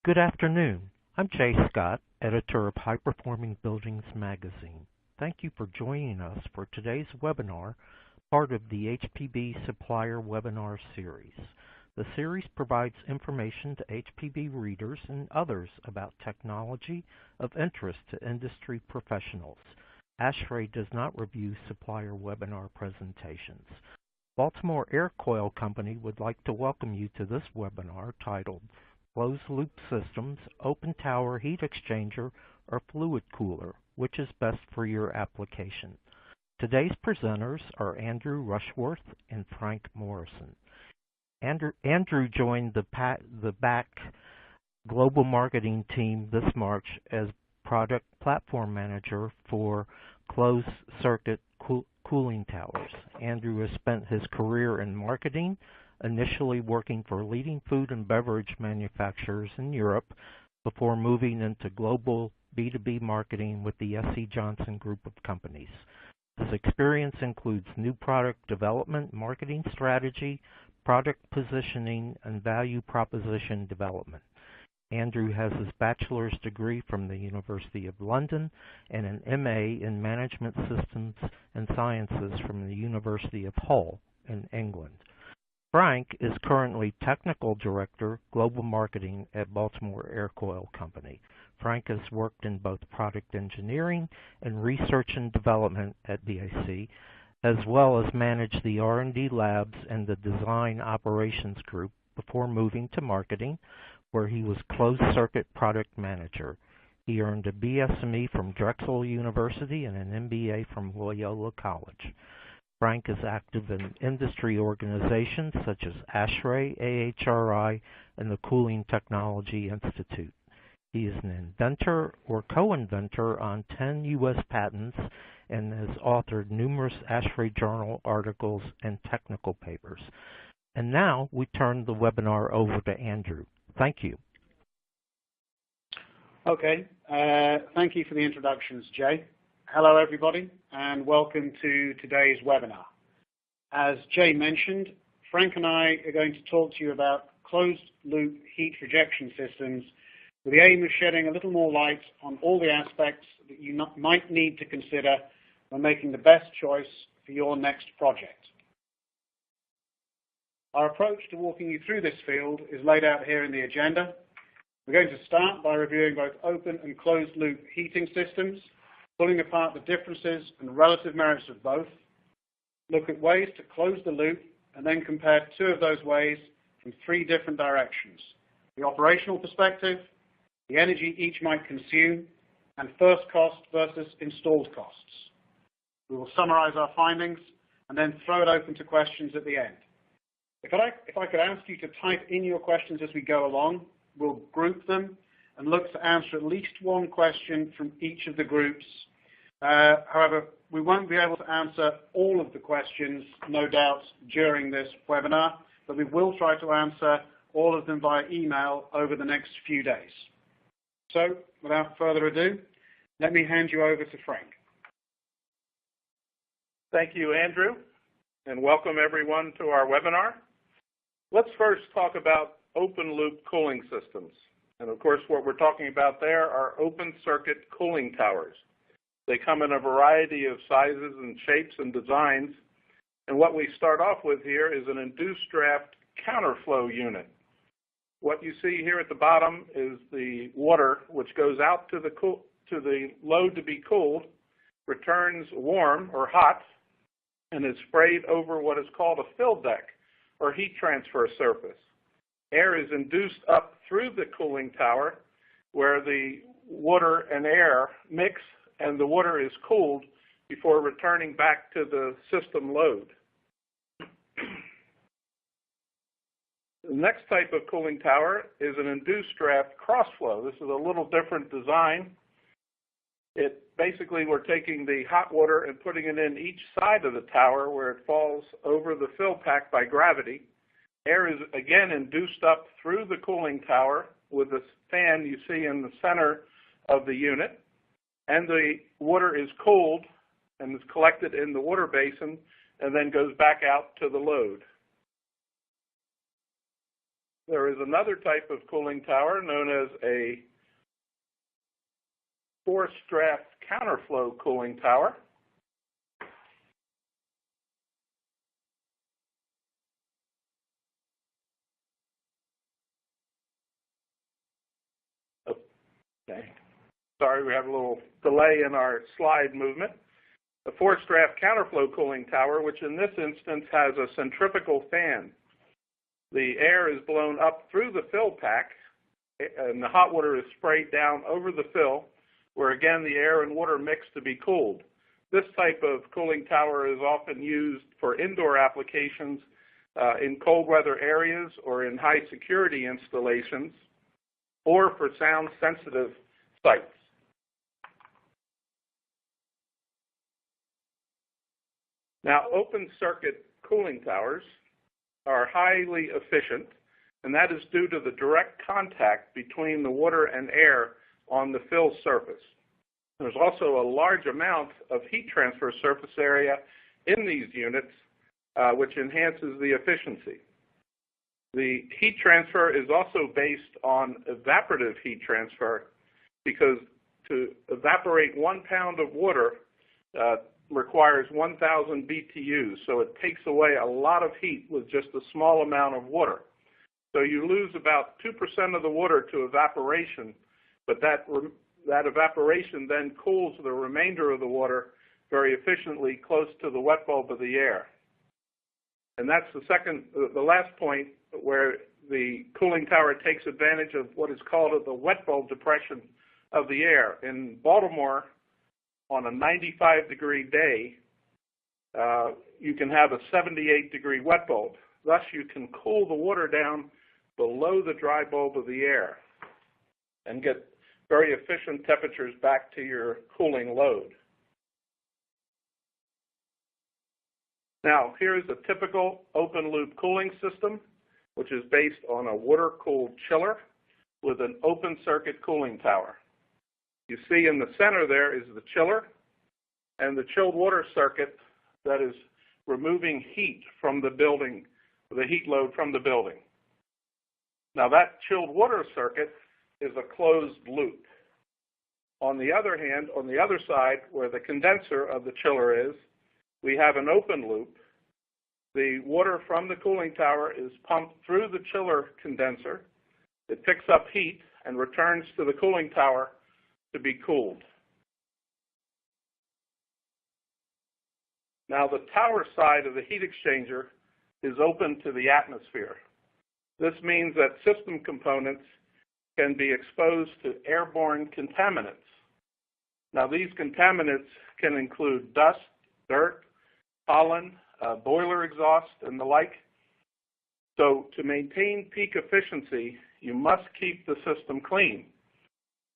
Good afternoon. I'm Jay Scott, editor of High Performing Buildings magazine. Thank you for joining us for today's webinar, part of the HPB Supplier Webinar Series. The series provides information to HPB readers and others about technology of interest to industry professionals. ASHRAE does not review supplier webinar presentations. Baltimore Air Coil Company would like to welcome you to this webinar titled Closed-Loop Systems, Open Tower Heat Exchanger, or Fluid Cooler, which is best for your application. Today's presenters are Andrew Rushworth and Frank Morrison. Andrew joined the BAC Global Marketing team this March as Product Platform Manager for closed-circuit cooling towers. Andrew has spent his career in marketing, initially working for leading food and beverage manufacturers in Europe before moving into global B2B marketing with the S.C. Johnson Group of companies. His experience includes new product development, marketing strategy, product positioning, and value proposition development. Andrew has his bachelor's degree from the University of London and an MA in Management Systems and Sciences from the University of Hull in England. Frank is currently Technical Director, Global Marketing at Baltimore Air Coil Company. Frank has worked in both product engineering and research and development at BAC, as well as managed the R&D labs and the design operations group before moving to marketing, where he was closed-circuit product manager. He earned a BSME from Drexel University and an MBA from Loyola College. Frank is active in industry organizations such as ASHRAE, AHRI, and the Cooling Technology Institute. He is an inventor or co-inventor on 10 U.S. patents and has authored numerous ASHRAE journal articles and technical papers. And now we turn the webinar over to Andrew. Thank you. Okay, thank you for the introductions, Jay. Hello, everybody, and welcome to today's webinar. As Jay mentioned, Frank and I are going to talk to you about closed-loop heat rejection systems with the aim of shedding a little more light on all the aspects that you might need to consider when making the best choice for your next project. Our approach to walking you through this field is laid out here in the agenda. We're going to start by reviewing both open and closed-loop heating systems, pulling apart the differences and relative merits of both, look at ways to close the loop, and then compare two of those ways from three different directions: the operational perspective, the energy each might consume, and first cost versus installed costs. We will summarize our findings and then throw it open to questions at the end. If I could ask you to type in your questions as we go along, we'll group them and look to answer at least one question from each of the groups. However, we won't be able to answer all of the questions, no doubt, during this webinar, but we will try to answer all of them via email over the next few days. So, without further ado, let me hand you over to Frank. Thank you, Andrew, and welcome everyone to our webinar. Let's first talk about open-loop cooling systems. And of course, what we're talking about there are open-circuit cooling towers. They come in a variety of sizes and shapes and designs. And what we start off with here is an induced draft counterflow unit. What you see here at the bottom is the water which goes out to the load to be cooled, returns warm or hot, and is sprayed over what is called a fill deck or heat transfer surface. Air is induced up through the cooling tower where the water and air mix and the water is cooled before returning back to the system load. The next type of cooling tower is an induced draft crossflow. This is a little different design. Basically, we're taking the hot water and putting it in each side of the tower where it falls over the fill pack by gravity. Air is again induced up through the cooling tower with the fan you see in the center of the unit, and the water is cooled and is collected in the water basin and then goes back out to the load. there is another type of cooling tower known as a forced draft counterflow cooling tower. Okay. Sorry, we have a little delay in our slide movement. A forced draft counterflow cooling tower, which in this instance has a centrifugal fan. The air is blown up through the fill pack, and the hot water is sprayed down over the fill, where again the air and water mix to be cooled. This type of cooling tower is often used for indoor applications in cold weather areas or in high security installations, or for sound sensitive sites. Now, open circuit cooling towers are highly efficient, and that is due to the direct contact between the water and air on the fill surface. There's also a large amount of heat transfer surface area in these units, which enhances the efficiency. The heat transfer is also based on evaporative heat transfer, because to evaporate 1 pound of water requires 1,000 BTUs, so it takes away a lot of heat with just a small amount of water. So you lose about 2% of the water to evaporation, but that evaporation then cools the remainder of the water very efficiently close to the wet bulb of the air. And that's the last point where the cooling tower takes advantage of what is called the wet bulb depression of the air. In Baltimore, on a 95-degree day, you can have a 78-degree wet bulb. Thus, you can cool the water down below the dry bulb of the air and get very efficient temperatures back to your cooling load. Now, here's a typical open-loop cooling system, which is based on a water-cooled chiller with an open-circuit cooling tower. You see in the center there is the chiller and the chilled water circuit that is removing heat from the building, the heat load from the building. Now, that chilled water circuit is a closed loop. On the other hand, on the other side, where the condenser of the chiller is, we have an open loop. The water from the cooling tower is pumped through the chiller condenser. It picks up heat and returns to the cooling tower to be cooled. Now, the tower side of the heat exchanger is open to the atmosphere. This means that system components can be exposed to airborne contaminants. Now, these contaminants can include dust, dirt, pollen, boiler exhaust, and the like. So to maintain peak efficiency, you must keep the system clean.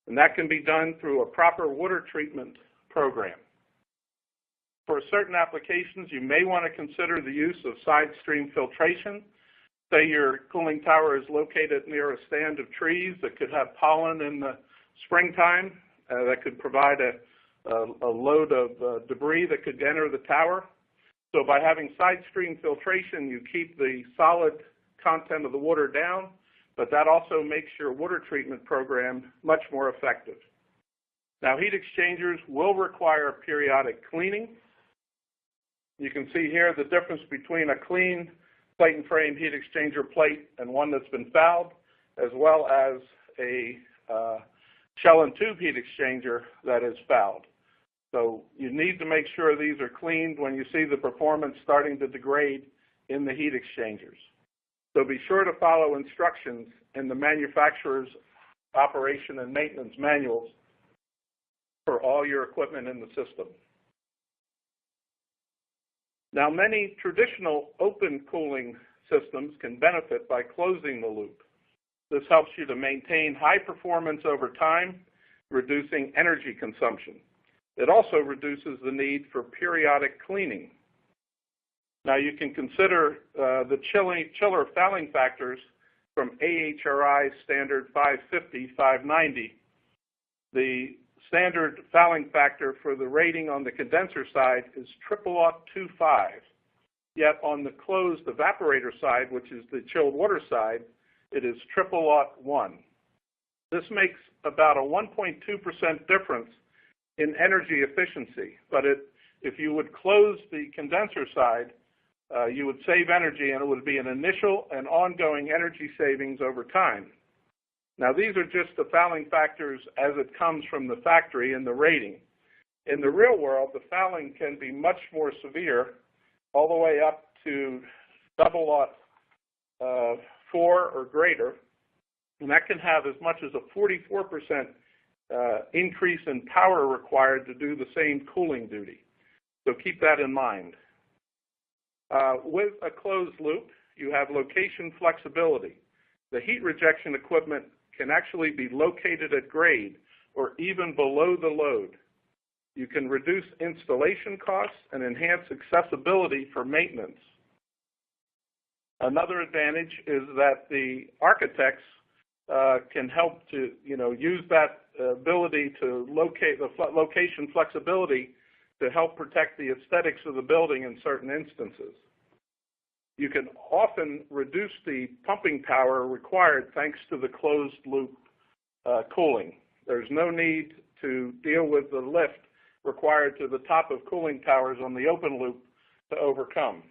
And that can be done through a proper water treatment program. For certain applications, you may want to consider the use of side stream filtration. Say your cooling tower is located near a stand of trees that could have pollen in the springtime, that could provide a load of debris that could enter the tower. So by having side stream filtration, you keep the solid content of the water down, but that also makes your water treatment program much more effective. Now, heat exchangers will require periodic cleaning. You can see here the difference between a clean plate and frame heat exchanger plate and one that's been fouled, as well as a shell and tube heat exchanger that is fouled. So you need to make sure these are cleaned when you see the performance starting to degrade in the heat exchangers. So be sure to follow instructions in the manufacturer's operation and maintenance manuals for all your equipment in the system. Now, many traditional open cooling systems can benefit by closing the loop. This helps you to maintain high performance over time, reducing energy consumption. It also reduces the need for periodic cleaning. Now, you can consider the chiller fouling factors from AHRI standard 550, 590. The standard fouling factor for the rating on the condenser side is 0.025. Yet on the closed evaporator side, which is the chilled water side, it is triple aught 1. This makes about a 1.2% difference in energy efficiency, but if you would close the condenser side, you would save energy, and it would be an initial and ongoing energy savings over time. Now, these are just the fouling factors as it comes from the factory in the rating. In the real world, the fouling can be much more severe, all the way up to double aught 4 or greater, and that can have as much as a 44% increase in power required to do the same cooling duty. So keep that in mind. With a closed loop, you have location flexibility. The heat rejection equipment can actually be located at grade or even below the load. You can reduce installation costs and enhance accessibility for maintenance. Another advantage is that the architects can help to, use that ability to locate the location flexibility to help protect the aesthetics of the building in certain instances. You can often reduce the pumping power required thanks to the closed loop cooling. There's no need to deal with the lift required to the top of cooling towers on the open loop to overcome.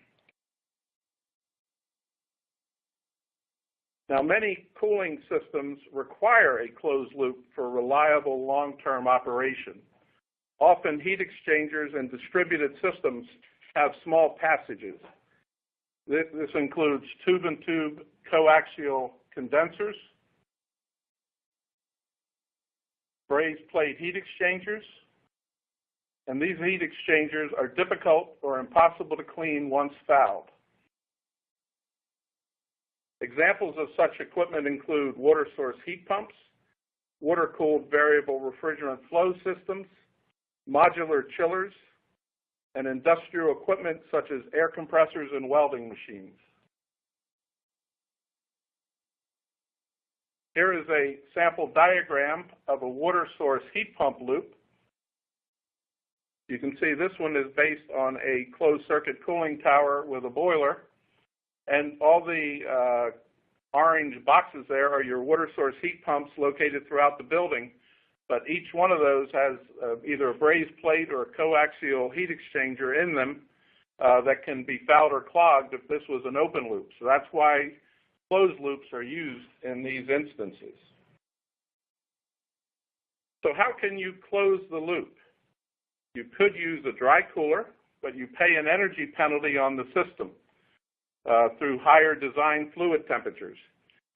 Now, many cooling systems require a closed loop for reliable long-term operation. Often, heat exchangers and distributed systems have small passages. This includes tube-and-tube coaxial condensers, brazed plate heat exchangers, and these heat exchangers are difficult or impossible to clean once fouled. Examples of such equipment include water source heat pumps, water-cooled variable refrigerant flow systems, modular chillers, and industrial equipment such as air compressors and welding machines. Here is a sample diagram of a water source heat pump loop. You can see this one is based on a closed-circuit cooling tower with a boiler, and all the orange boxes there are your water source heat pumps located throughout the building, but each one of those has either a brazed plate or a coaxial heat exchanger in them that can be fouled or clogged if this was an open loop. So that's why closed loops are used in these instances. So how can you close the loop? You could use a dry cooler, but you pay an energy penalty on the system through higher design fluid temperatures.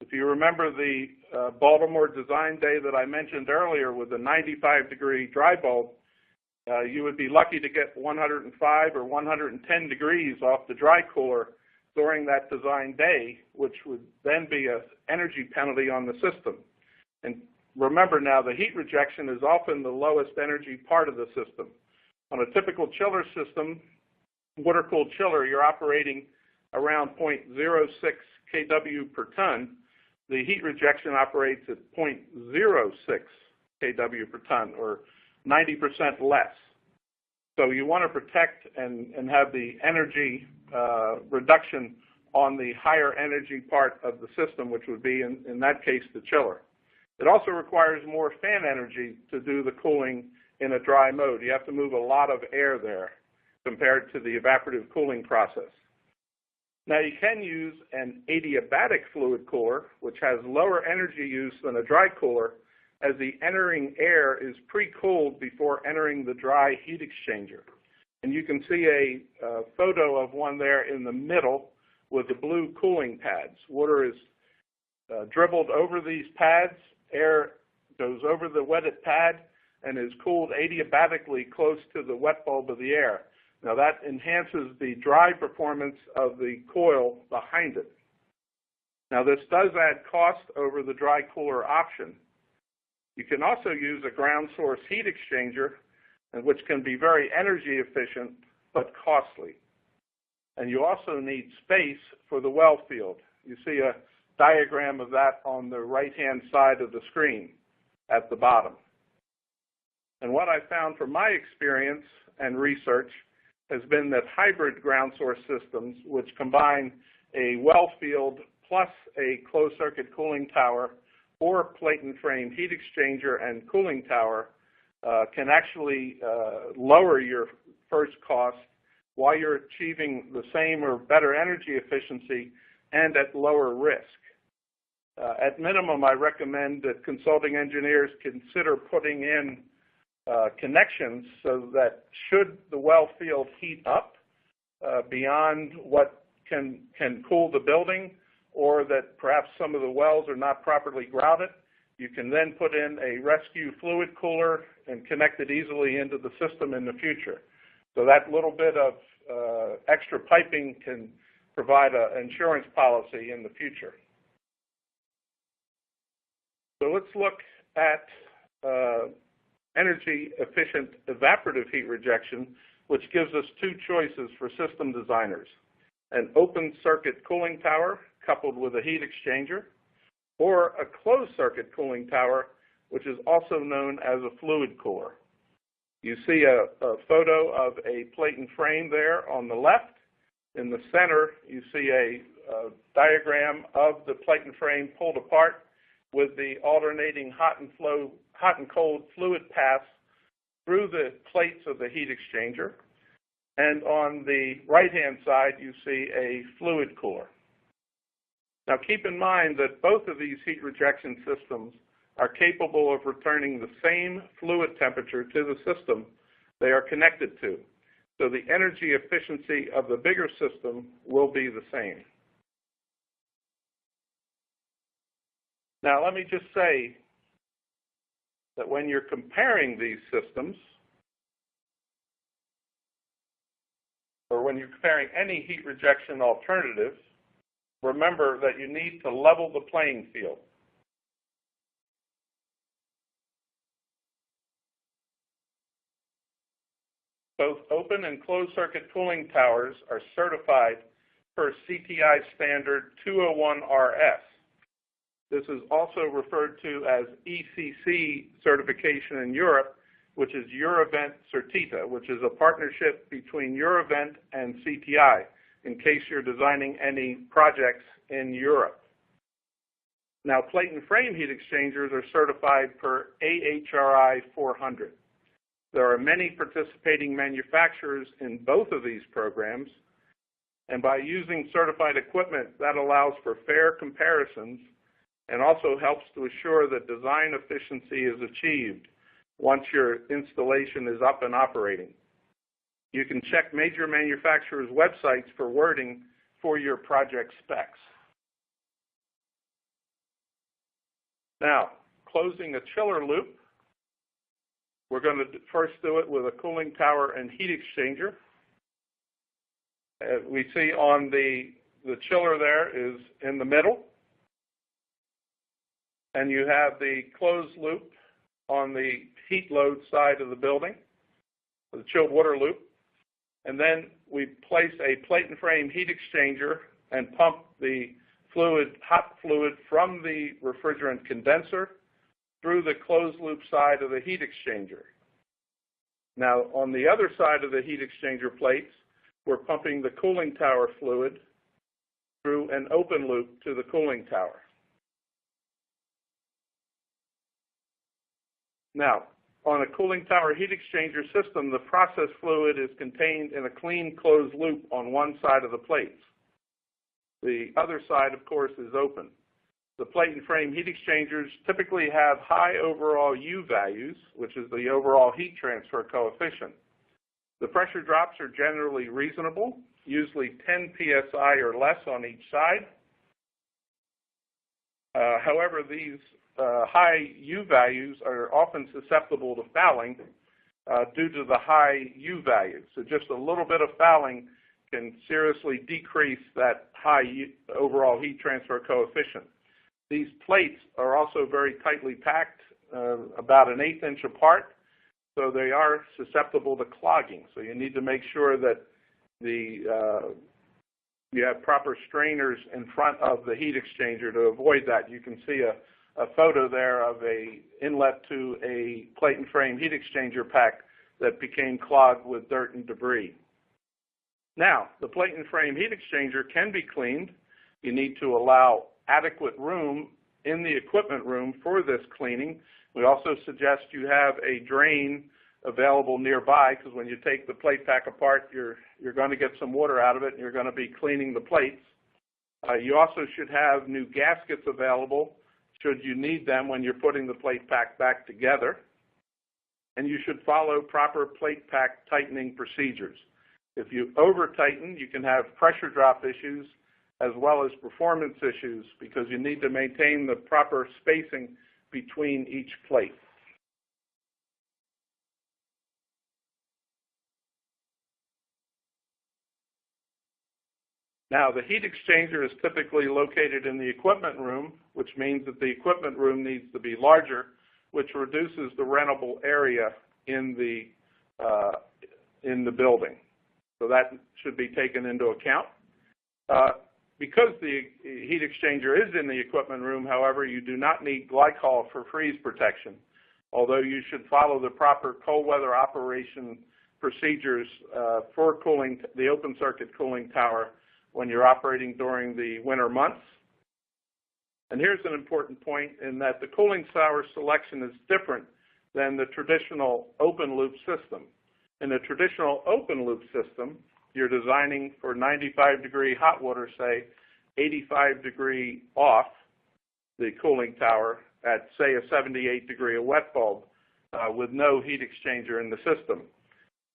If you remember the Baltimore design day that I mentioned earlier with the 95-degree dry bulb, you would be lucky to get 105 or 110 degrees off the dry cooler during that design day, which would then be an energy penalty on the system. And remember now, the heat rejection is often the lowest energy part of the system. On a typical chiller system, water-cooled chiller, you're operating around 0.06 kW per ton. The heat rejection operates at 0.06 kW per ton, or 90% less. So you want to protect and have the energy reduction on the higher energy part of the system, which would be, in that case, the chiller. It also requires more fan energy to do the cooling in a dry mode. You have to move a lot of air there compared to the evaporative cooling process. Now, you can use an adiabatic fluid cooler, which has lower energy use than a dry cooler, as the entering air is pre-cooled before entering the dry heat exchanger. And you can see a photo of one there in the middle with the blue cooling pads. Water is dribbled over these pads, air goes over the wetted pad, and is cooled adiabatically close to the wet bulb of the air. Now that enhances the dry performance of the coil behind it. Now this does add cost over the dry cooler option. You can also use a ground source heat exchanger, which can be very energy efficient but costly. And you also need space for the well field. You see a diagram of that on the right-hand side of the screen at the bottom. And what I found from my experience and research has been that hybrid ground source systems, which combine a well field plus a closed-circuit cooling tower or plate and frame heat exchanger and cooling tower can actually lower your first cost while you're achieving the same or better energy efficiency and at lower risk. At minimum, I recommend that consulting engineers consider putting in connections so that should the well field heat up beyond what can cool the building, or that perhaps some of the wells are not properly grouted, you can then put in a rescue fluid cooler and connect it easily into the system in the future. So that little bit of extra piping can provide an insurance policy in the future. So let's look at energy efficient evaporative heat rejection, which gives us two choices for system designers: an open circuit cooling tower coupled with a heat exchanger, or a closed circuit cooling tower, which is also known as a fluid cooler. You see a photo of a plate and frame there on the left. In the center, you see a diagram of the plate and frame pulled apart with the alternating hot and cold fluid paths through the plates of the heat exchanger. And on the right-hand side, you see a fluid cooler. Now keep in mind that both of these heat rejection systems are capable of returning the same fluid temperature to the system they are connected to. So the energy efficiency of the bigger system will be the same. Now let me just say that when you're comparing these systems, or when you're comparing any heat rejection alternative, remember that you need to level the playing field. Both open and closed circuit cooling towers are certified per CTI standard 201RS. This is also referred to as ECC certification in Europe, which is Eurovent Certita, which is a partnership between Eurovent and CTI, in case you're designing any projects in Europe. Now, plate and frame heat exchangers are certified per AHRI 400. There are many participating manufacturers in both of these programs, and by using certified equipment, that allows for fair comparisons and also helps to assure that design efficiency is achieved once your installation is up and operating. You can check major manufacturers' websites for wording for your project specs. Now, closing a chiller loop, we're going to first do it with a cooling tower and heat exchanger. We see on the chiller there is in the middle, and you have the closed loop on the heat load side of the building, the chilled water loop. And then we place a plate and frame heat exchanger and pump the fluid, hot fluid, from the refrigerant condenser through the closed loop side of the heat exchanger. Now, on the other side of the heat exchanger plates, we're pumping the cooling tower fluid through an open loop to the cooling tower. Now, on a cooling tower heat exchanger system, the process fluid is contained in a clean closed loop on one side of the plates. The other side, of course, is open. The plate and frame heat exchangers typically have high overall U values, which is the overall heat transfer coefficient. The pressure drops are generally reasonable, usually 10 psi or less on each side. However, these high U values are often susceptible to fouling due to the high U values. So just a little bit of fouling can seriously decrease that high overall heat transfer coefficient. These plates are also very tightly packed, about 1/8 inch apart, so they are susceptible to clogging. So you need to make sure that you have proper strainers in front of the heat exchanger to avoid that. You can see a photo there of a inlet to a plate and frame heat exchanger pack that became clogged with dirt and debris. Now, the plate and frame heat exchanger can be cleaned You need to allow adequate room in the equipment room for this cleaning. We also suggest you have a drain available nearby, because when you take the plate pack apart, you're going to get some water out of it, and you're going to be cleaning the plates. You also should have new gaskets available should you need them when you're putting the plate pack back together. And you should follow proper plate pack tightening procedures. If you over-tighten, you can have pressure drop issues as well as performance issues, because you need to maintain the proper spacing between each plate. Now, the heat exchanger is typically located in the equipment room, which means that the equipment room needs to be larger, which reduces the rentable area in the building. So that should be taken into account. Because the heat exchanger is in the equipment room, however, you do not need glycol for freeze protection, although you should follow the proper cold weather operation procedures for cooling the open circuit cooling tower when you're operating during the winter months. And here's an important point, in that the cooling tower selection is different than the traditional open loop system. In a traditional open loop system, you're designing for 95-degree hot water, say 85-degree off the cooling tower at, say, a 78-degree wet bulb with no heat exchanger in the system.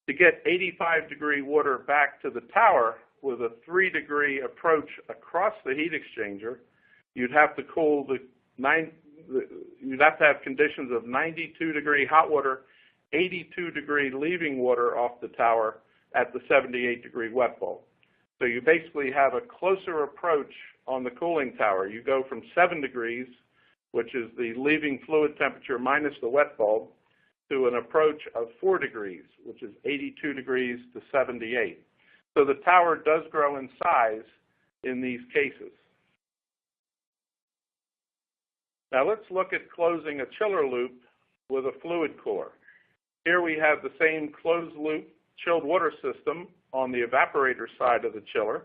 To get 85-degree water back to the tower with a 3-degree approach across the heat exchanger, you'd have to you'd have to have conditions of 92-degree hot water, 82-degree leaving water off the tower at the 78-degree wet bulb. So you basically have a closer approach on the cooling tower. You go from 7 degrees, which is the leaving fluid temperature minus the wet bulb, to an approach of 4 degrees, which is 82 degrees to 78. So the tower does grow in size in these cases. Now let's look at closing a chiller loop with a fluid cooler. Here we have the same closed loop chilled water system on the evaporator side of the chiller,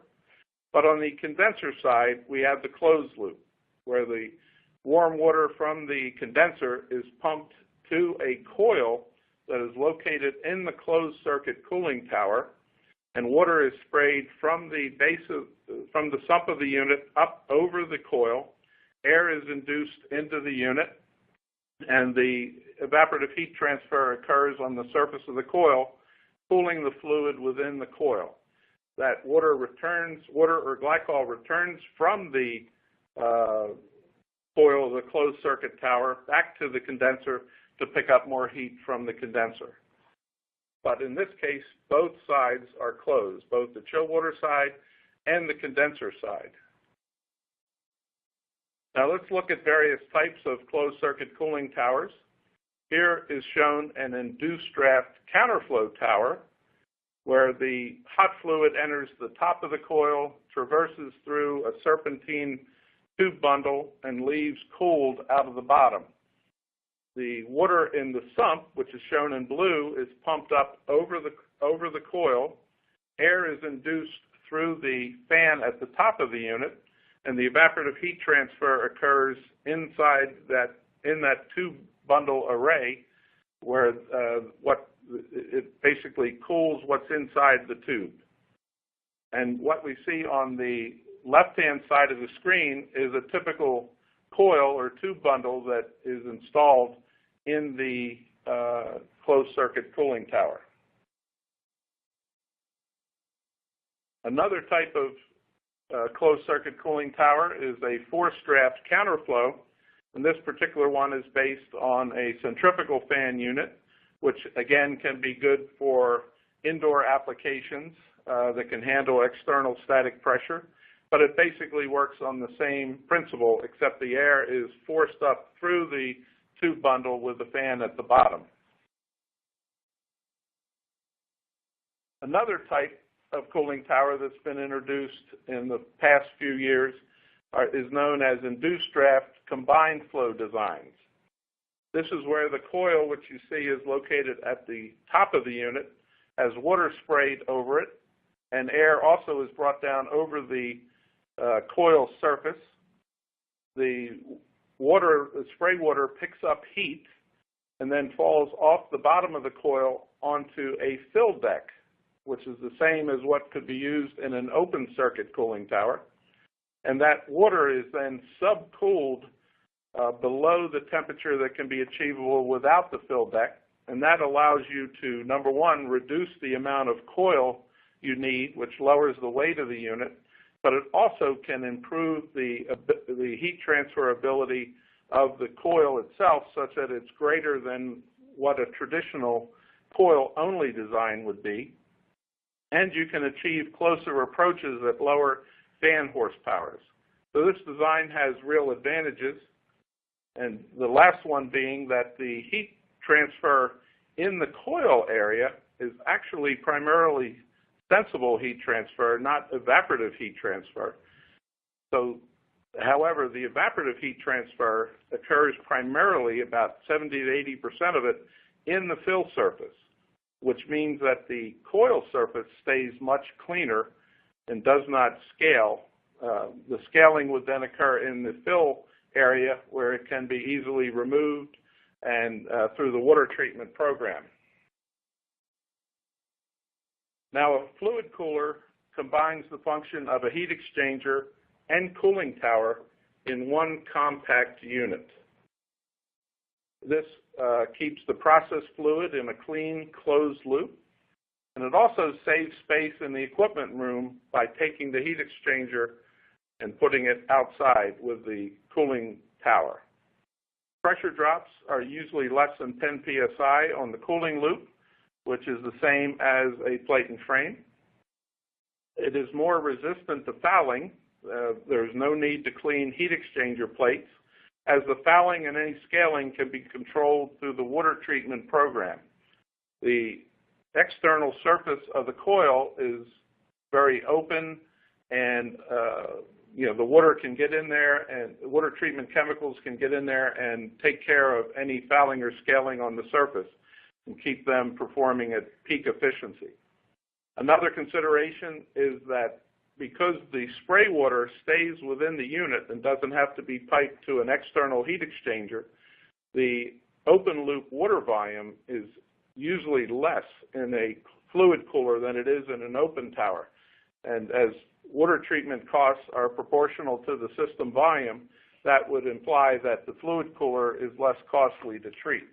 but on the condenser side we have the closed loop, where the warm water from the condenser is pumped to a coil that is located in the closed circuit cooling tower, and water is sprayed from the sump of the unit up over the coil. Air is induced into the unit, and the evaporative heat transfer occurs on the surface of the coil, cooling the fluid within the coil. That water or glycol returns from the coil of the closed circuit tower back to the condenser to pick up more heat from the condenser. But in this case, both sides are closed, both the chill water side and the condenser side. Now let's look at various types of closed circuit cooling towers. Here is shown an induced draft counterflow tower, where the hot fluid enters the top of the coil, traverses through a serpentine tube bundle, and leaves cooled out of the bottom. The water in the sump, which is shown in blue, is pumped up over the coil. Air is induced through the fan at the top of the unit, and the evaporative heat transfer occurs inside in that tube bundle array, where it basically cools what's inside the tube. And what we see on the left-hand side of the screen is a typical coil or tube bundle that is installed in the closed-circuit cooling tower. Another type of closed-circuit cooling tower is a forced draft counterflow, and this particular one is based on a centrifugal fan unit, which again can be good for indoor applications that can handle external static pressure, but it basically works on the same principle, except the air is forced up through the tube bundle with the fan at the bottom. Another type of cooling tower that's been introduced in the past few years is known as induced draft combined flow designs. This is where the coil, which you see is located at the top of the unit, has water sprayed over it, and air also is brought down over the coil surface. The spray water picks up heat and then falls off the bottom of the coil onto a fill deck, which is the same as what could be used in an open circuit cooling tower. And that water is then subcooled below the temperature that can be achievable without the fill deck. And that allows you to, number one, reduce the amount of coil you need, which lowers the weight of the unit, but it also can improve the heat transfer ability of the coil itself such that it's greater than what a traditional coil-only design would be. And you can achieve closer approaches at lower fan horsepowers. So this design has real advantages, and the last one being that the heat transfer in the coil area is actually primarily sensible heat transfer, not evaporative heat transfer. So, however, the evaporative heat transfer occurs primarily, about 70 to 80% of it, in the fill surface, which means that the coil surface stays much cleaner and does not scale. The scaling would then occur in the fill area where it can be easily removed and through the water treatment program. Now, a fluid cooler combines the function of a heat exchanger and cooling tower in one compact unit. This keeps the process fluid in a clean, closed loop, and it also saves space in the equipment room by taking the heat exchanger and putting it outside with the cooling tower. Pressure drops are usually less than 10 psi on the cooling loop, which is the same as a plate and frame. It is more resistant to fouling. There's no need to clean heat exchanger plates, as the fouling and any scaling can be controlled through the water treatment program. The external surface of the coil is very open, and the water can get in there, and water treatment chemicals can get in there and take care of any fouling or scaling on the surface and keep them performing at peak efficiency. Another consideration is that because the spray water stays within the unit and doesn't have to be piped to an external heat exchanger, the open loop water volume is usually less in a fluid cooler than it is in an open tower. And as water treatment costs are proportional to the system volume, that would imply that the fluid cooler is less costly to treat.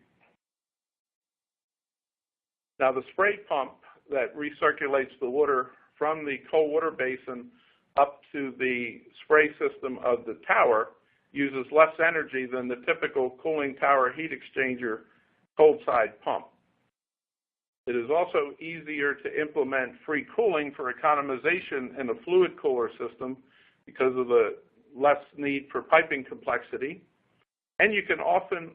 Now, the spray pump that recirculates the water from the cold water basin up to the spray system of the tower uses less energy than the typical cooling tower heat exchanger cold side pump. It is also easier to implement free cooling for economization in a fluid cooler system because of the less need for piping complexity. And you can often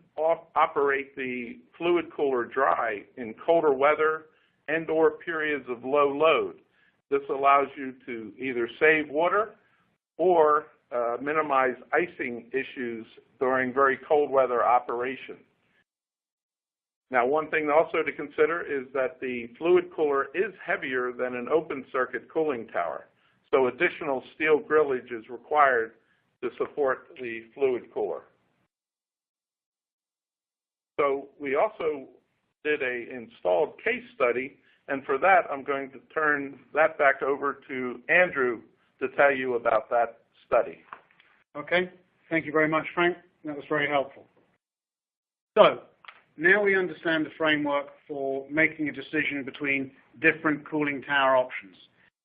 operate the fluid cooler dry in colder weather and or periods of low load. This allows you to either save water or minimize icing issues during very cold weather operation. Now, one thing also to consider is that the fluid cooler is heavier than an open circuit cooling tower, so additional steel grillage is required to support the fluid cooler. So we also did an installed case study, and for that I'm going to turn that back over to Andrew to tell you about that study. Okay, thank you very much, Frank. That was very helpful. So, now we understand the framework for making a decision between different cooling tower options.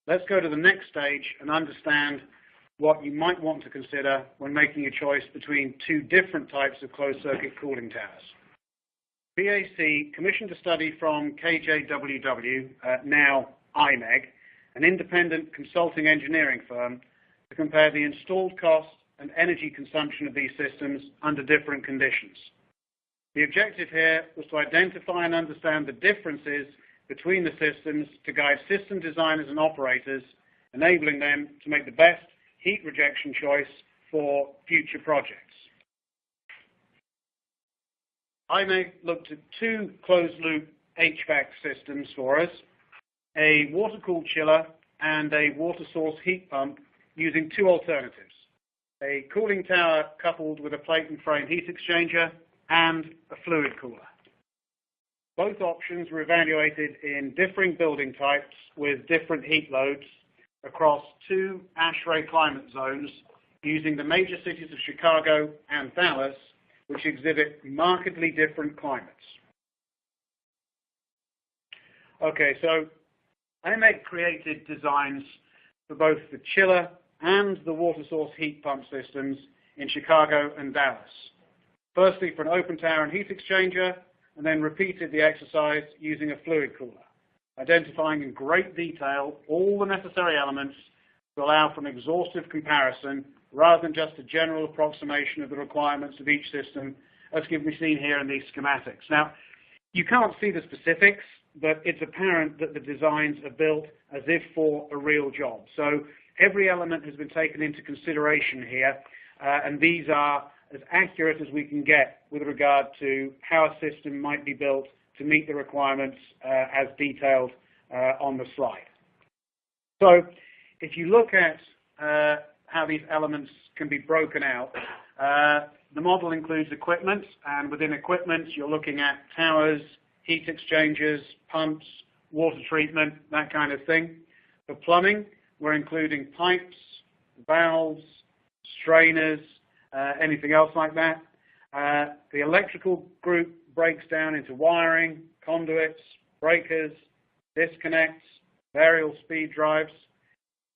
Let's go to the next stage and understand what you might want to consider when making a choice between two different types of closed-circuit cooling towers. BAC commissioned a study from KJWW, now IMEG, an independent consulting engineering firm, to compare the installed cost and energy consumption of these systems under different conditions. The objective here was to identify and understand the differences between the systems to guide system designers and operators, enabling them to make the best heat rejection choice for future projects. IMEG looked at two closed-loop HVAC systems for us, a water-cooled chiller and a water source heat pump using two alternatives: a cooling tower coupled with a plate and frame heat exchanger and a fluid cooler. Both options were evaluated in differing building types with different heat loads across two ASHRAE climate zones using the major cities of Chicago and Dallas, which exhibit markedly different climates. Okay, so IMEG created designs for both the chiller and the water source heat pump systems in Chicago and Dallas. Firstly for an open tower and heat exchanger, and then repeated the exercise using a fluid cooler, identifying in great detail all the necessary elements to allow for an exhaustive comparison rather than just a general approximation of the requirements of each system as can be seen here in these schematics. Now, you can't see the specifics, but it's apparent that the designs are built as if for a real job. So every element has been taken into consideration here, and these are as accurate as we can get with regard to how a system might be built to meet the requirements as detailed on the slide. So if you look at how these elements can be broken out, the model includes equipment, and within equipment you're looking at towers, heat exchangers, pumps, water treatment, that kind of thing. For plumbing, we're including pipes, valves, strainers, anything else like that. The electrical group breaks down into wiring, conduits, breakers, disconnects, variable speed drives.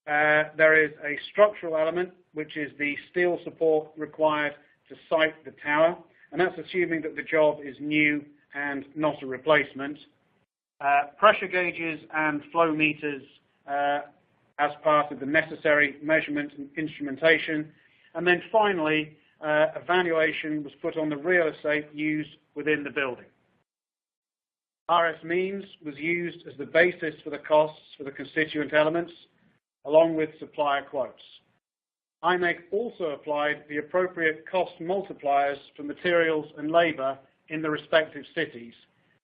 There is a structural element, which is the steel support required to site the tower, and that's assuming that the job is new and not a replacement. Pressure gauges and flow meters as part of the necessary measurement and instrumentation. And then finally, evaluation was put on the real estate used within the building. RS means was used as the basis for the costs for the constituent elements, along with supplier quotes. IMEG also applied the appropriate cost multipliers for materials and labor in the respective cities.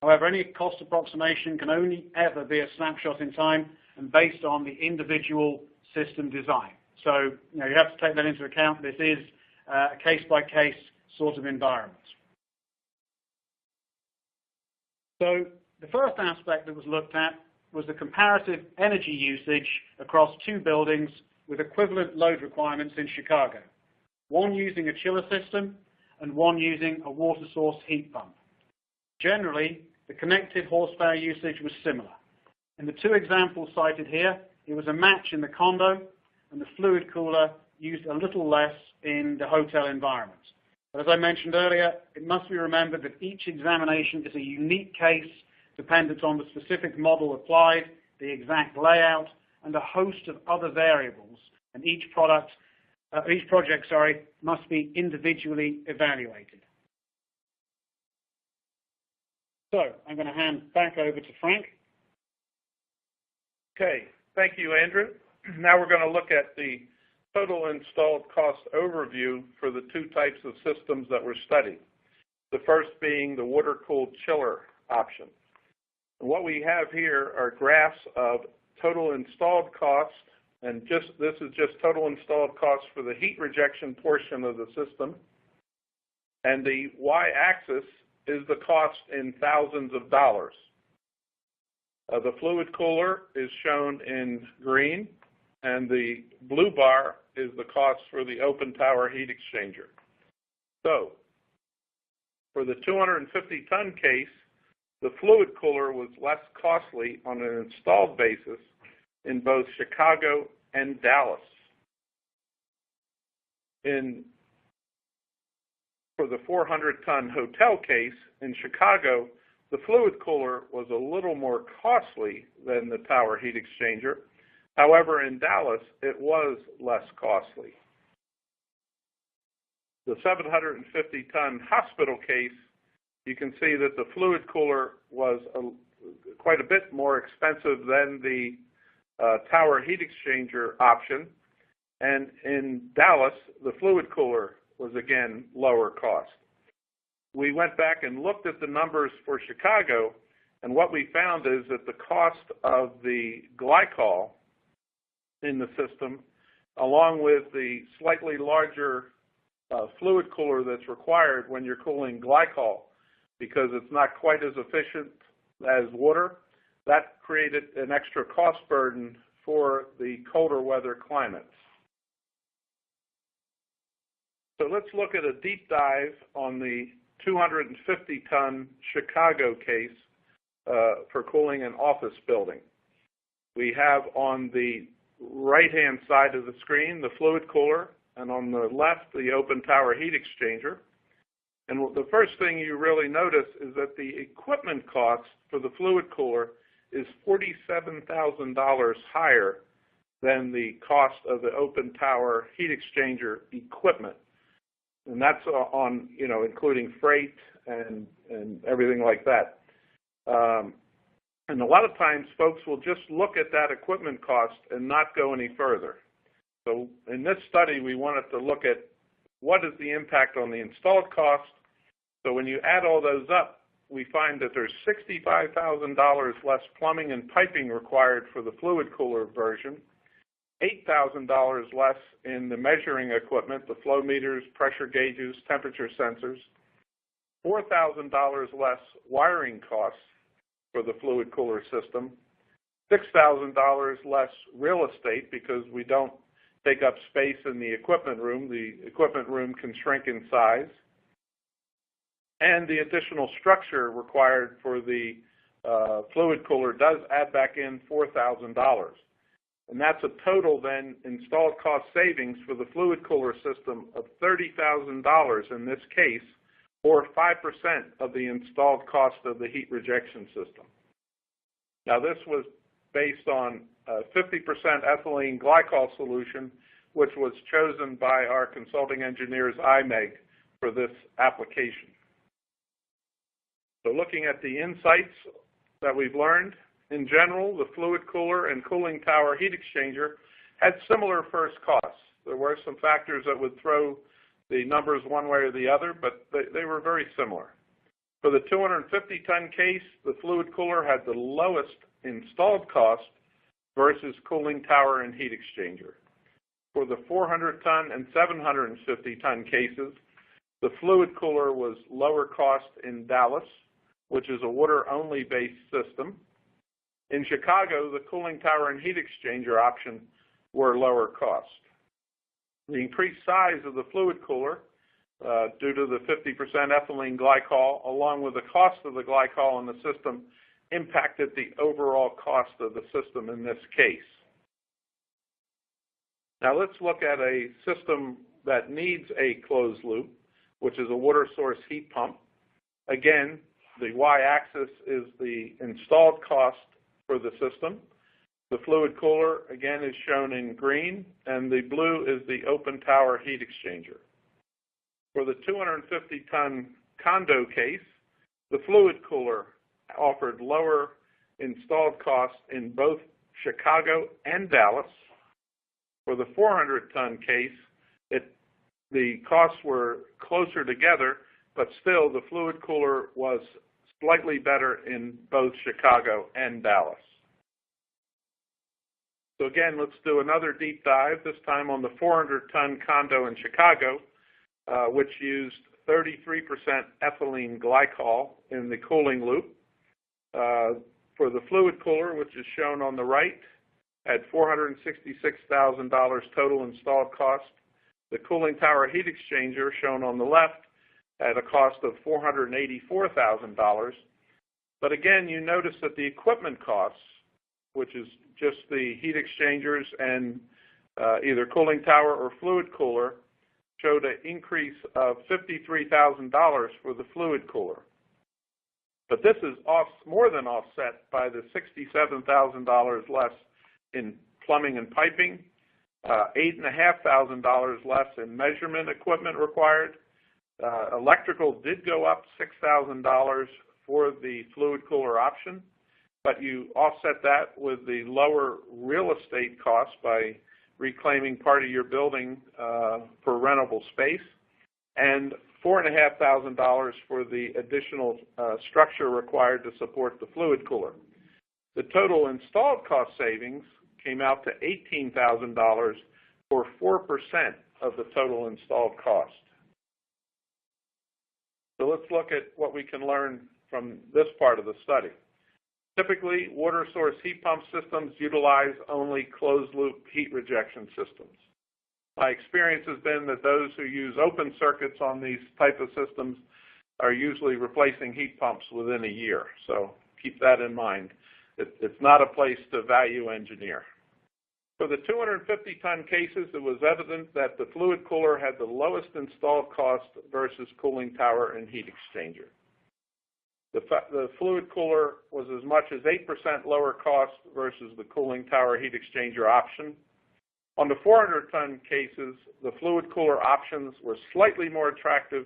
However, any cost approximation can only ever be a snapshot in time and based on the individual system design. So, you have to take that into account. This is a case-by-case sort of environment. So the first aspect that was looked at was the comparative energy usage across two buildings with equivalent load requirements in Chicago, one using a chiller system and one using a water source heat pump. Generally, the connected horsepower usage was similar. In the two examples cited here, it was a match in the condo, and the fluid cooler used a little less in the hotel environment. But as I mentioned earlier, it must be remembered that each examination is a unique case dependent on the specific model applied, the exact layout, and a host of other variables, and each project must be individually evaluated. So I'm going to hand back over to Frank. Okay, thank you, Andrew. Now we're going to look at the total installed cost overview for the two types of systems that were studied. The first being the water-cooled chiller option. And what we have here are graphs of total installed cost, and this is just total installed cost for the heat rejection portion of the system. And the y-axis is the cost in thousands of dollars. The fluid cooler is shown in green, and the blue bar is the cost for the open tower heat exchanger. So, for the 250-ton case, the fluid cooler was less costly on an installed basis in both Chicago and Dallas. For the 400-ton hotel case in Chicago, the fluid cooler was a little more costly than the tower heat exchanger. However, in Dallas, it was less costly. The 750-ton hospital case, you can see that the fluid cooler was quite a bit more expensive than the tower heat exchanger option. And in Dallas, the fluid cooler was again lower cost. We went back and looked at the numbers for Chicago, and what we found is that the cost of the glycol in the system along with the slightly larger fluid cooler that's required when you're cooling glycol, because it's not quite as efficient as water. That created an extra cost burden for the colder weather climates. So let's look at a deep dive on the 250-ton Chicago case for cooling an office building. We have on the right-hand side of the screen the fluid cooler, and on the left the open tower heat exchanger. And the first thing you really notice is that the equipment cost for the fluid cooler is $47,000 higher than the cost of the open tower heat exchanger equipment. And that's on, including freight and everything like that. And a lot of times folks will just look at that equipment cost and not go any further. So in this study, we wanted to look at what is the impact on the installed cost. So when you add all those up, we find that there's $65,000 less plumbing and piping required for the fluid cooler version, $8,000 less in the measuring equipment, the flow meters, pressure gauges, temperature sensors, $4,000 less wiring costs for the fluid cooler system, $6,000 less real estate because we don't take up space in the equipment room. The equipment room can shrink in size. And the additional structure required for the fluid cooler does add back in $4,000. And that's a total then installed cost savings for the fluid cooler system of $30,000 in this case, or 5% of the installed cost of the heat rejection system. Now this was based on a 50% ethylene glycol solution, which was chosen by our consulting engineers IMEG for this application. So looking at the insights that we've learned, in general, the fluid cooler and cooling tower heat exchanger had similar first costs. There were some factors that would throw the numbers one way or the other, but they were very similar. For the 250-ton case, the fluid cooler had the lowest installed cost versus cooling tower and heat exchanger. For the 400-ton and 750-ton cases, the fluid cooler was lower cost in Dallas, which is a water-only based system. In Chicago, the cooling tower and heat exchanger option were lower cost. The increased size of the fluid cooler, due to the 50% ethylene glycol, along with the cost of the glycol in the system, impacted the overall cost of the system in this case. Now let's look at a system that needs a closed loop, which is a water source heat pump. Again, the y-axis is the installed cost for the system. The fluid cooler, again, is shown in green, and the blue is the open tower heat exchanger. For the 250-ton condo case, the fluid cooler offered lower installed costs in both Chicago and Dallas. For the 400-ton case, the costs were closer together, but still the fluid cooler was slightly better in both Chicago and Dallas. So again, let's do another deep dive, this time on the 400-ton condo in Chicago, which used 33% ethylene glycol in the cooling loop. For the fluid cooler, which is shown on the right, at $466,000 total installed cost. The cooling tower heat exchanger, shown on the left, at a cost of $484,000. But again, you notice that the equipment costs, which is just the heat exchangers and either cooling tower or fluid cooler, showed an increase of $53,000 for the fluid cooler. But this is more than offset by the $67,000 less in plumbing and piping, $8,500 less in measurement equipment required. Electrical did go up $6,000 for the fluid cooler option, but you offset that with the lower real estate costs by reclaiming part of your building for rentable space, and $4,500 for the additional structure required to support the fluid cooler. The total installed cost savings came out to $18,000 or 4% of the total installed cost. So let's look at what we can learn from this part of the study. Typically, water source heat pump systems utilize only closed-loop heat rejection systems. My experience has been that those who use open circuits on these type of systems are usually replacing heat pumps within a year. So keep that in mind. It's not a place to value engineer. For the 250-ton cases, it was evident that the fluid cooler had the lowest installed cost versus cooling tower and heat exchanger. The fluid cooler was as much as 8% lower cost versus the cooling tower heat exchanger option. On the 400-ton cases, the fluid cooler options were slightly more attractive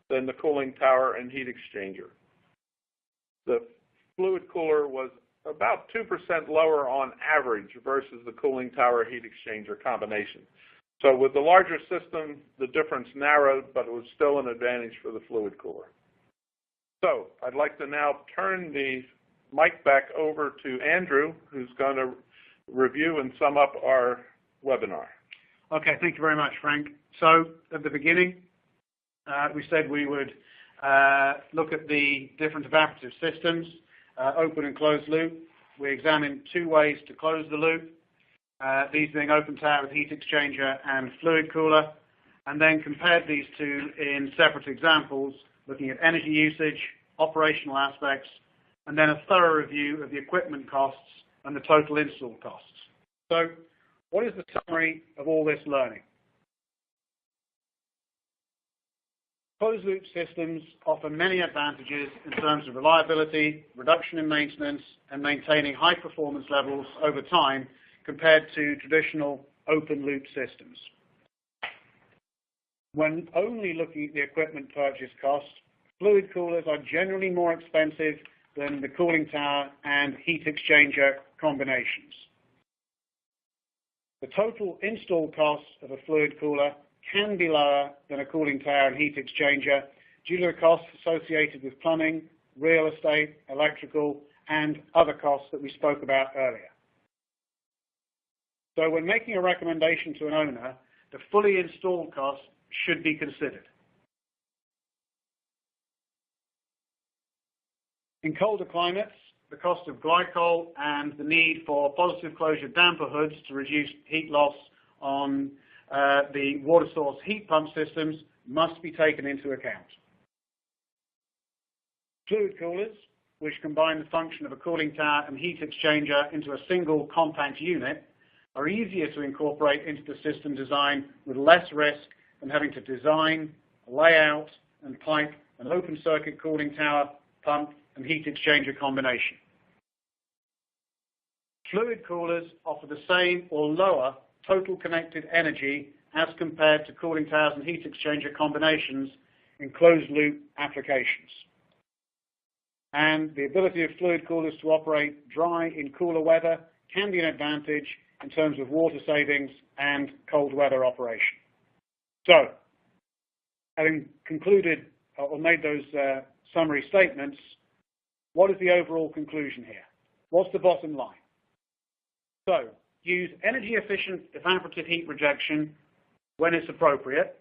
than the cooling tower and heat exchanger. The fluid cooler was about 2% lower on average versus the cooling tower heat exchanger combination. So with the larger system, the difference narrowed, but it was still an advantage for the fluid cooler. So I'd like to now turn the mic back over to Andrew, who's going to review and sum up our webinar. Okay, thank you very much, Frank. So at the beginning, we said we would look at the different evaporative systems, open and closed loop. We examined two ways to close the loop, these being open tower with heat exchanger and fluid cooler, and then compared these two in separate examples, looking at energy usage, operational aspects, and then a thorough review of the equipment costs and the total install costs. So what is the summary of all this learning? Closed-loop systems offer many advantages in terms of reliability, reduction in maintenance, and maintaining high performance levels over time compared to traditional open-loop systems. When only looking at the equipment purchase cost, fluid coolers are generally more expensive than the cooling tower and heat exchanger combinations. The total install cost of a fluid cooler can be lower than a cooling tower and heat exchanger due to the costs associated with plumbing, real estate, electrical, and other costs that we spoke about earlier. So when making a recommendation to an owner, the fully installed cost should be considered. In colder climates, the cost of glycol and the need for positive closure damper hoods to reduce heat loss on the water source heat pump systems must be taken into account. Fluid coolers, which combine the function of a cooling tower and heat exchanger into a single compact unit, are easier to incorporate into the system design with less risk than having to design, lay out, and pipe an open circuit cooling tower, pump, and heat exchanger combination. Fluid coolers offer the same or lower total connected energy as compared to cooling towers and heat exchanger combinations in closed-loop applications. And the ability of fluid coolers to operate dry in cooler weather can be an advantage in terms of water savings and cold weather operation. So, having concluded or made those summary statements, what is the overall conclusion here? What's the bottom line? So, use energy-efficient evaporative heat rejection when it's appropriate.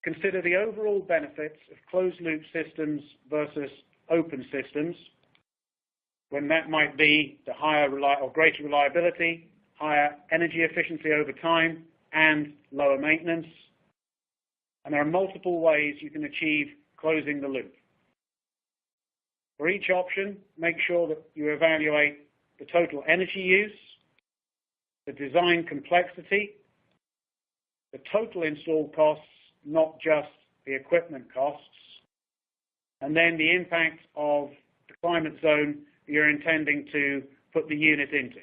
Consider the overall benefits of closed-loop systems versus open systems, when that might be the higher or greater reliability, higher energy efficiency over time, and lower maintenance. And there are multiple ways you can achieve closing the loop. For each option, make sure that you evaluate the total energy use, the design complexity, the total installed costs, not just the equipment costs, and then the impact of the climate zone that you're intending to put the unit into.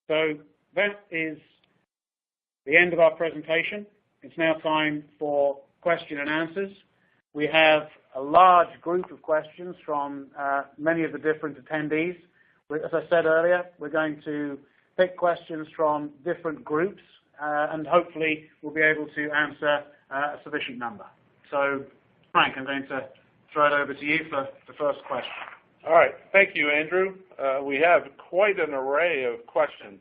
So that is the end of our presentation. It's now time for question and answers. We have a large group of questions from many of the different attendees. As I said earlier, we're going to pick questions from different groups, and hopefully we'll be able to answer a sufficient number. So, Frank, I'm going to throw it over to you for the first question. All right. Thank you, Andrew. We have quite an array of questions.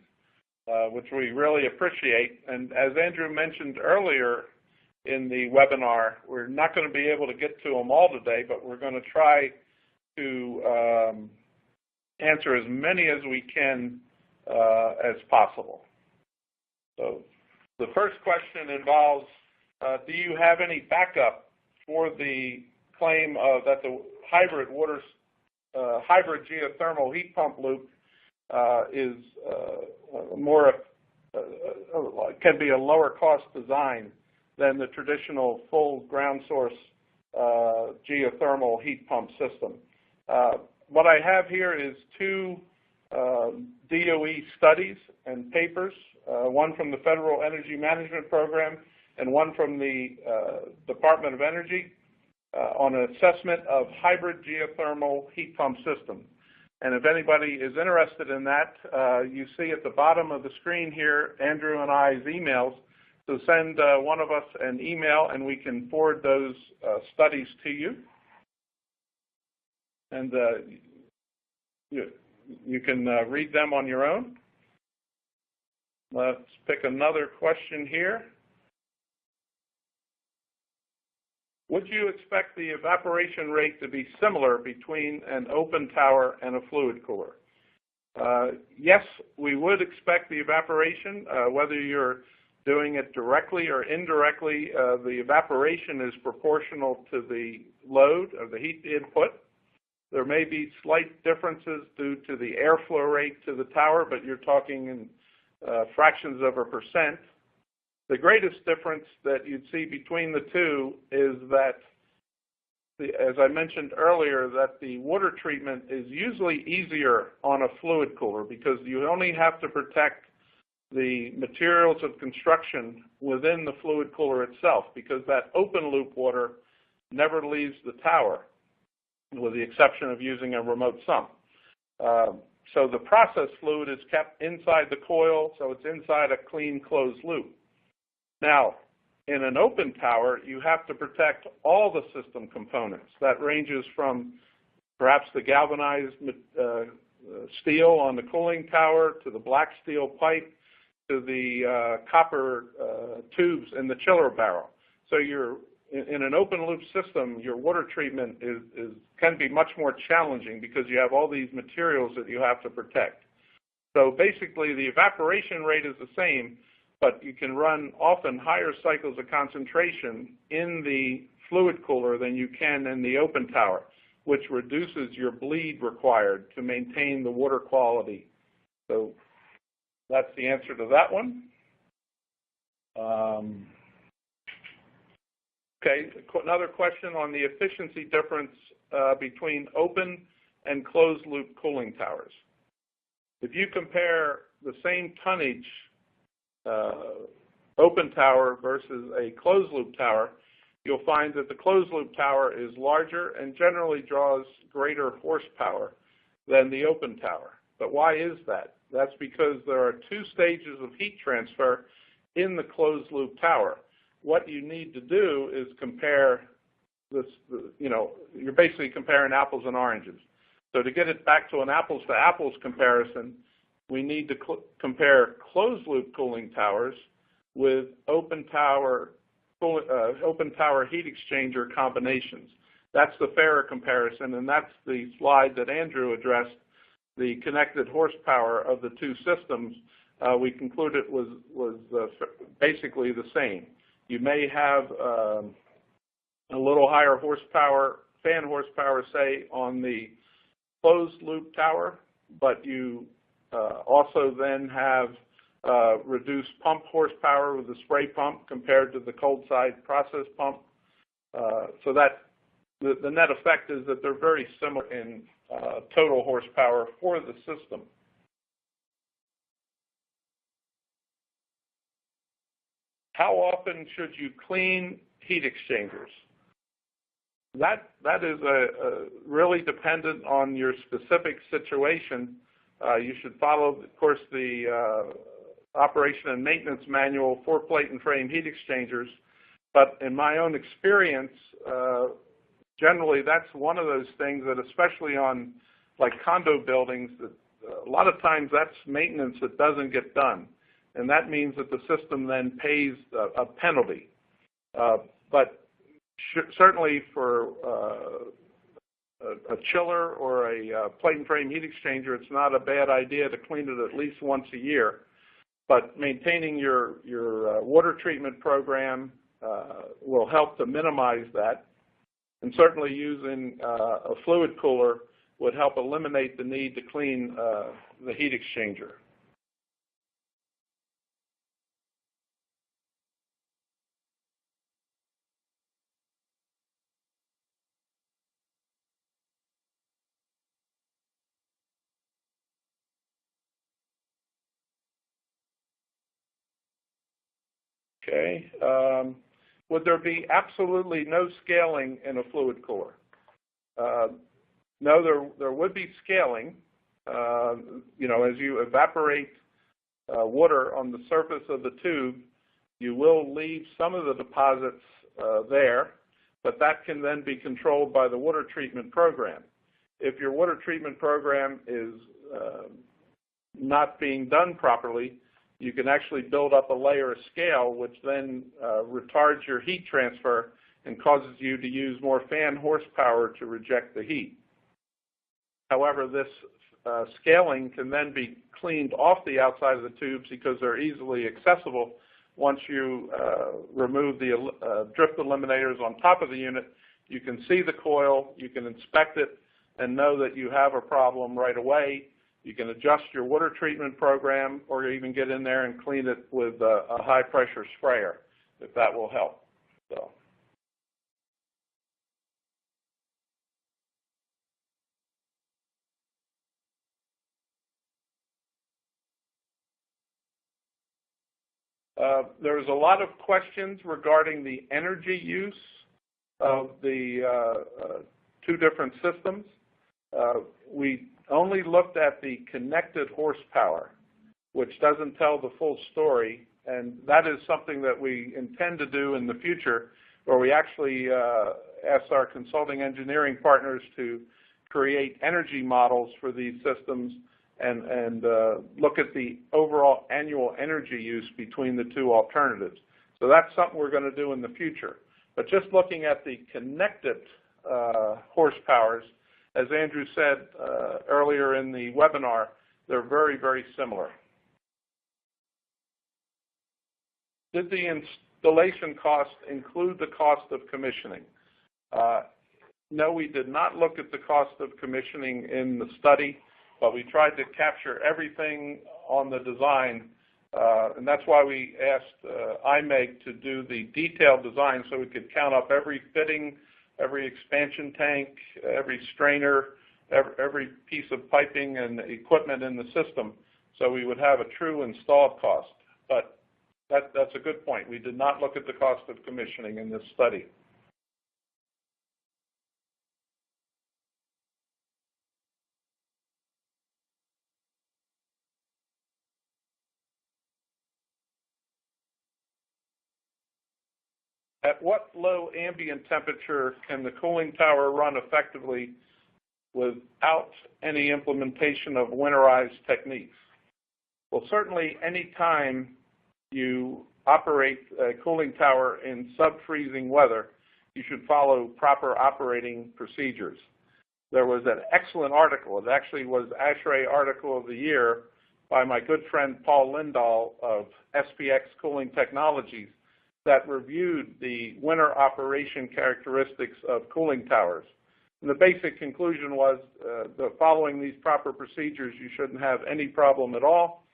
which we really appreciate. And as Andrew mentioned earlier in the webinar, we're not going to be able to get to them all today, but we're going to try to answer as many as we can as possible. So the first question involves, do you have any backup for the claim that the hybrid geothermal heat pump loop is can be a lower cost design than the traditional full ground source geothermal heat pump system? What I have here is two DOE studies and papers, one from the Federal Energy Management Program and one from the Department of Energy on an assessment of hybrid geothermal heat pump system. And if anybody is interested in that, you see at the bottom of the screen here Andrew and I's emails. So send one of us an email and we can forward those studies to you. And you can read them on your own. Let's pick another question here. Would you expect the evaporation rate to be similar between an open tower and a fluid cooler? Yes, we would expect the evaporation, whether you're doing it directly or indirectly. The evaporation is proportional to the load of the heat input. There may be slight differences due to the airflow rate to the tower, but you're talking in fractions of a percent. The greatest difference that you'd see between the two is that, as I mentioned earlier, that the water treatment is usually easier on a fluid cooler because you only have to protect the materials of construction within the fluid cooler itself, because that open loop water never leaves the tower, with the exception of using a remote sump. So the process fluid is kept inside the coil, so it's inside a clean, closed loop. Now, in an open tower, you have to protect all the system components. That ranges from perhaps the galvanized steel on the cooling tower to the black steel pipe to the copper tubes in the chiller barrel. So you're in an open loop system, your water treatment can be much more challenging because you have all these materials that you have to protect. So basically the evaporation rate is the same, but you can run often higher cycles of concentration in the fluid cooler than you can in the open tower, which reduces your bleed required to maintain the water quality. So that's the answer to that one. Okay, another question on the efficiency difference between open and closed loop cooling towers. If you compare the same tonnage open tower versus a closed loop tower, you'll find that the closed loop tower is larger and generally draws greater horsepower than the open tower. But why is that? That's because there are two stages of heat transfer in the closed loop tower. What you need to do is compare this, you're basically comparing apples and oranges. So to get it back to an apples to apples comparison, we need to compare closed loop cooling towers with open tower heat exchanger combinations. That's the fairer comparison, and that's the slide that Andrew addressed, the connected horsepower of the two systems. We concluded was basically the same. You may have a little higher horsepower, fan horsepower, say, on the closed loop tower, but you also then have reduced pump horsepower with the spray pump compared to the cold side process pump. So that the net effect is that they're very similar in total horsepower for the system. How often should you clean heat exchangers? That is really dependent on your specific situation. You should follow, of course, the operation and maintenance manual for plate and frame heat exchangers. But in my own experience, generally that's one of those things that, especially on like condo buildings, a lot of times that's maintenance that doesn't get done, and that means that the system then pays a penalty. But certainly for a chiller or a plate and frame heat exchanger, it's not a bad idea to clean it at least once a year. But maintaining your water treatment program will help to minimize that. And certainly using a fluid cooler would help eliminate the need to clean the heat exchanger. Okay. Would there be absolutely no scaling in a fluid cooler? No, there would be scaling. You know, as you evaporate water on the surface of the tube, you will leave some of the deposits there, but that can then be controlled by the water treatment program. If your water treatment program is not being done properly, you can actually build up a layer of scale, which then retards your heat transfer and causes you to use more fan horsepower to reject the heat. However, this scaling can then be cleaned off the outside of the tubes because they're easily accessible once you remove the drift eliminators on top of the unit. You can see the coil, you can inspect it, and know that you have a problem right away. You can adjust your water treatment program, or even get in there and clean it with a high-pressure sprayer, if that will help. So. There's a lot of questions regarding the energy use of the two different systems. We only looked at the connected horsepower, which doesn't tell the full story, and that is something that we intend to do in the future, where we actually asked our consulting engineering partners to create energy models for these systems and look at the overall annual energy use between the two alternatives. So that's something we're going to do in the future. But just looking at the connected horsepowers, as Andrew said earlier in the webinar, they're very, very similar. Did the installation cost include the cost of commissioning? No, we did not look at the cost of commissioning in the study, but we tried to capture everything on the design, and that's why we asked IMEG to do the detailed design so we could count up every fitting, every expansion tank, every strainer, every piece of piping and equipment in the system, so we would have a true installed cost. But that's a good point. We did not look at the cost of commissioning in this study. At what low ambient temperature can the cooling tower run effectively without any implementation of winterized techniques? Well, certainly any time you operate a cooling tower in sub-freezing weather, you should follow proper operating procedures. There was an excellent article. It actually was ASHRAE Article of the Year by my good friend Paul Lindahl of SPX Cooling Technologies that reviewed the winter operation characteristics of cooling towers. And the basic conclusion was that following these proper procedures, you shouldn't have any problem at all.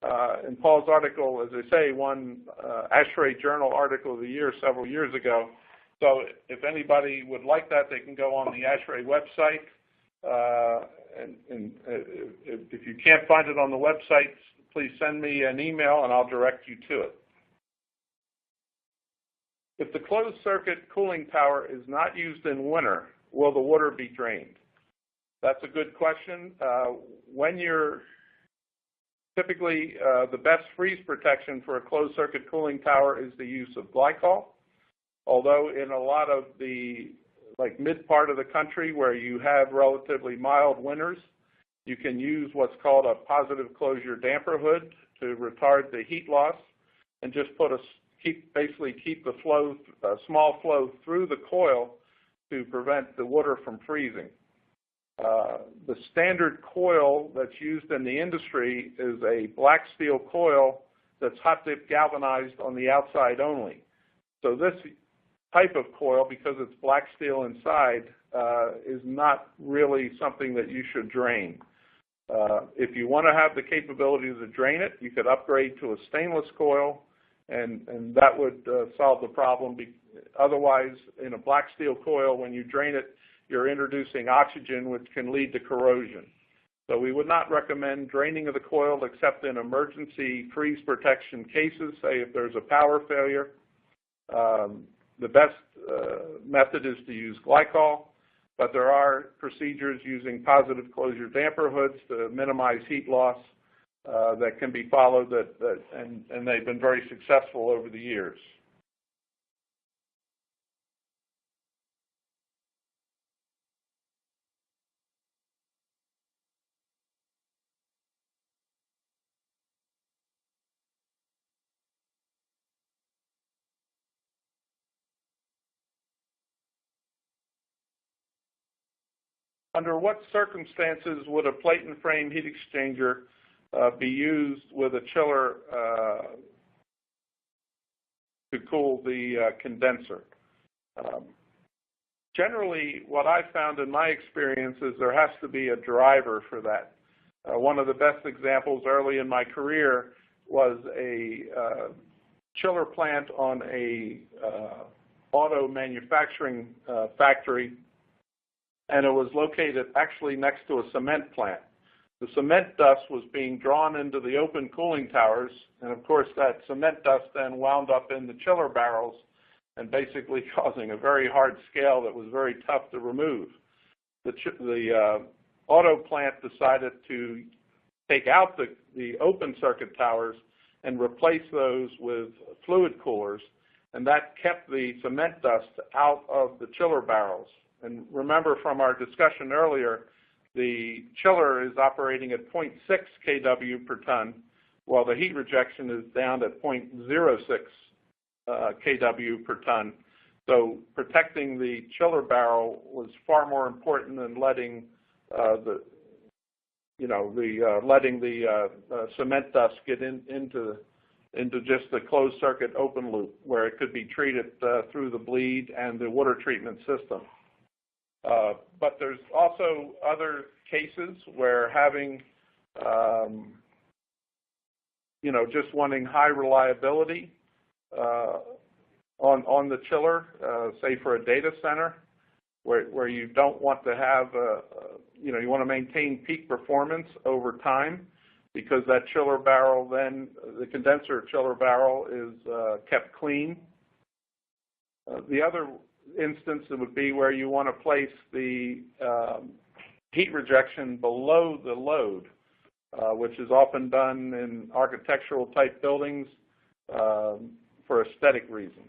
And Paul's article, as I say, won ASHRAE Journal Article of the Year several years ago. So if anybody would like that, they can go on the ASHRAE website. And if you can't find it on the website, please send me an email and I'll direct you to it. If the closed-circuit cooling tower is not used in winter, will the water be drained? That's a good question. When you're typically, the best freeze protection for a closed-circuit cooling tower is the use of glycol, although in a lot of the mid part of the country where you have relatively mild winters, You can use what's called a positive closure damper hood to retard the heat loss, and just basically keep the flow, small flow through the coil to prevent the water from freezing. The standard coil that's used in the industry is a black steel coil that's hot dip galvanized on the outside only. So this type of coil, because it's black steel inside, is not really something that you should drain. If you want to have the capability to drain it, you could upgrade to a stainless coil, and that would solve the problem. Otherwise, in a black steel coil, when you drain it, you're introducing oxygen, which can lead to corrosion. So we would not recommend draining of the coil except in emergency freeze protection cases, say if there's a power failure. The best method is to use glycol, but there are procedures using positive closure damper hoods to minimize heat loss that can be followed, and they've been very successful over the years. Under what circumstances would a plate and frame heat exchanger be used with a chiller to cool the condenser? Generally, what I've found in my experience is there has to be a driver for that. One of the best examples early in my career was a chiller plant on a auto manufacturing factory, and it was located actually next to a cement plant. The cement dust was being drawn into the open cooling towers, and of course that cement dust then wound up in the chiller barrels and basically causing a very hard scale that was very tough to remove. The auto plant decided to take out the open circuit towers and replace those with fluid coolers, and that kept the cement dust out of the chiller barrels. And remember from our discussion earlier, the chiller is operating at 0.6 kW per ton, while the heat rejection is down at 0.06 kW per ton. So protecting the chiller barrel was far more important than letting letting the cement dust get into just the closed circuit open loop, where it could be treated through the bleed and the water treatment system. But there's also other cases where having, just wanting high reliability on the chiller, say for a data center, where you don't want to have, you want to maintain peak performance over time, because that chiller barrel then, the condenser chiller barrel is kept clean. The other instance it would be where you want to place the heat rejection below the load, which is often done in architectural type buildings for aesthetic reasons.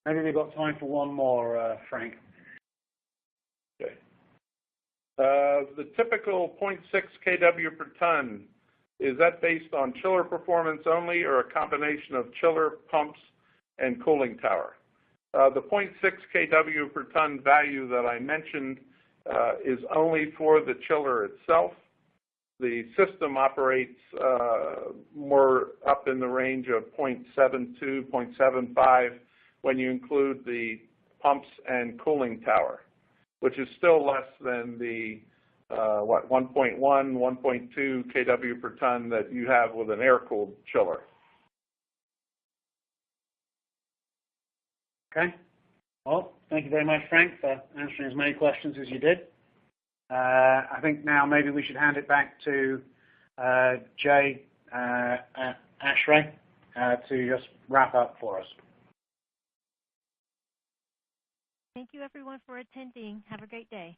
Maybe we've got time for one more, Frank. Okay. The typical 0.6 kW per ton, is that based on chiller performance only or a combination of chiller, pumps, and cooling tower? The 0.6 kW per ton value that I mentioned is only for the chiller itself. The system operates more up in the range of 0.72, 0.75 when you include the pumps and cooling tower, which is still less than the 1.1, 1.2 kW per ton that you have with an air-cooled chiller. Okay. Well, thank you very much, Frank, for answering as many questions as you did. I think now maybe we should hand it back to Jay Ashray to just wrap up for us. Thank you, everyone, for attending. Have a great day.